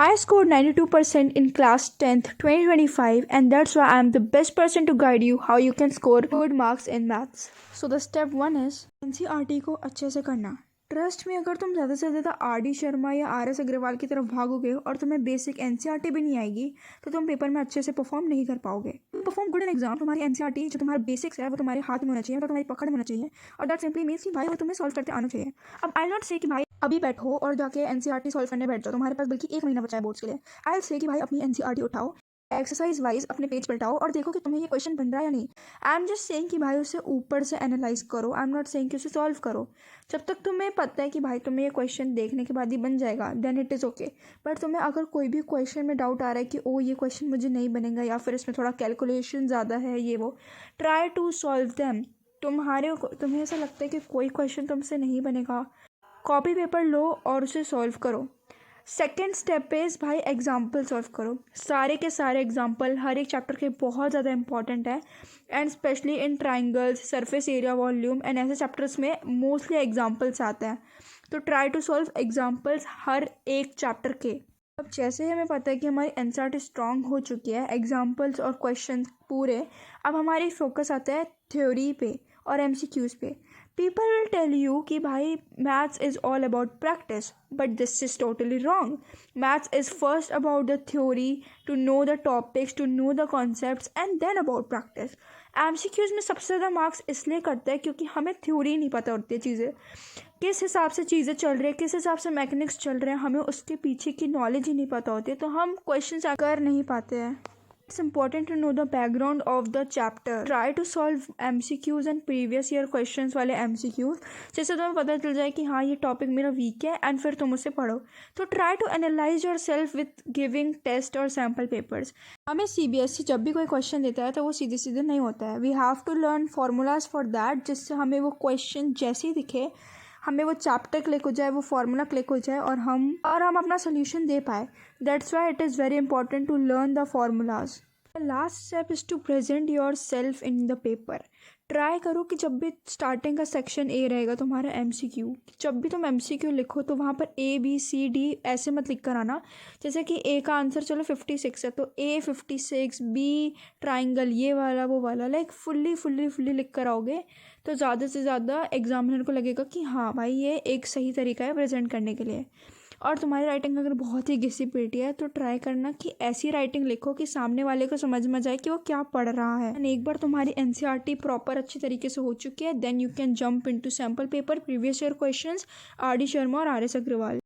I scored 92% in class 10th 2025 and that's why I am the best person to guide you how you can score good marks in maths. So the step 1 is NCERT को अच्छे से करना। Trust में अगर तुम ज़्यादा से ज़्यादा RD शर्मा या RS अग्रवाल की तरफ भागोगे और तुम्हें बेसिक NCERT भी नहीं आएगी तो तुम पेपर में अच्छे से परफॉर्म नहीं कर पाओगे। परफॉर्म गुड इन एग्जाम तुम्हारी NCERT जो तुम्हारा बेसिक्स है वो तुम्हारे हाथ में होना चाहिए, तो तुम्हारी पकड़ में होना चाहिए और दैट सिंपली मीन्स कि भाई वो तुम्हें सॉल्व करते आना चाहिए। अब आई नॉट से कि भाई अभी बैठो और जाके NCERT सॉल्व करने बैठ जाओ, तुम्हारे पास बल्कि 1 महीना बचा है बोर्ड्स के लिए। आई विल से कि भाई अपनी NCERT उठाओ, एक्सरसाइज वाइज अपने पेज पर उठाओ और देखो कि तुम्हें ये क्वेश्चन बन रहा है या नहीं। आई एम जस्ट सेइंग कि भाई उसे ऊपर से एनालाइज करो, आई एम नॉट सेइंग कि उसे सॉल्व करो। जब तक तुम्हें पता है कि भाई तुम्हें ये क्वेश्चन देखने के बाद ही बन जाएगा then it is okay. But तुम्हें अगर कोई भी क्वेश्चन में डाउट आ रहा है कि ओ ये क्वेश्चन मुझे नहीं बनेगा या फिर इसमें थोड़ा कैलकुलेशन ज़्यादा है ये वो, ट्राई टू सॉल्व दैम। तुम्हें ऐसा लगता है कि कोई क्वेश्चन तुमसे नहीं बनेगा, कॉपी पेपर लो और उसे सॉल्व करो। सेकेंड स्टेप इज़ भाई एग्जाम्पल सॉल्व करो। सारे के सारे एग्जाम्पल हर एक चैप्टर के बहुत ज़्यादा इंपॉर्टेंट है and specially in triangles, surface area, volume and ऐसे चैप्टर्स में मोस्टली एग्जाम्पल्स आते हैं। तो ट्राई टू सॉल्व एग्जाम्पल्स हर एक चैप्टर के। अब जैसे हमें पता है कि हमारी NCERT स्ट्रॉन्ग हो चुकी है, एग्जाम्पल्स और क्वेश्चन पूरे, अब हमारी फोकस आता है थ्योरी पे और MCQs पे। पीपल विल टेल यू कि भाई maths is all about practice, but this is totally wrong. Maths is first about the theory, to know the topics, to know the concepts and then about practice. MCQs में सबसे ज़्यादा marks इसलिए करते हैं क्योंकि हमें थ्योरी नहीं पता होती है, चीज़ें किस हिसाब से चीज़ें चल रही है, किस हिसाब से मैकेनिक्स चल रहे हैं, हमें उसके पीछे की नॉलेज ही नहीं पता होती है, तो हम क्वेश्चन कर नहीं पाते हैं। It's important to know the background of the chapter. Try to solve MCQs and previous year questions वाले MCQs, जिससे तुम्हें पता चल जाए कि हाँ ये टॉपिक मेरा वीक है एंड फिर तुम उसे पढ़ो। तो try to analyze yourself with giving test और sample papers. हमें CBSE जब भी कोई क्वेश्चन देता है तो वो सीधे सीधे नहीं होता है। We have to learn formulas for that, जिससे हमें वो क्वेश्चन जैसे ही दिखे हमें वो चैप्टर क्लिक हो जाए, वो फार्मूला क्लिक हो जाए और हम अपना सोल्यूशन दे पाए। That's why it is very important to learn the formulas. The last step is to present yourself in the paper. Try करो कि जब भी स्टार्टिंग का सेक्शन ए रहेगा तुम्हारा MCQ, जब भी तुम MCQ लिखो तो वहाँ पर ABCD ऐसे मत लिख कर आना। जैसे कि A का आंसर चलो 56 है तो A 56, B ट्राइंगल ये वाला वो वाला, लाइक फुल्ली लिख कर आओगे तो ज़्यादा से ज़्यादा एग्जामिनर को लगेगा कि हाँ भाई ये एक सही तरीका है प्रेजेंट करने के लिए। और तुम्हारी राइटिंग अगर बहुत ही घिसी पिटी है तो ट्राई करना कि ऐसी राइटिंग लिखो कि सामने वाले को समझ में जाए कि वो क्या पढ़ रहा है। एंड एक बार तुम्हारी NCERT प्रॉपर अच्छी तरीके से हो चुकी है then you can jump into sample paper, previous year questions, RD Sharma और RS अग्रवाल।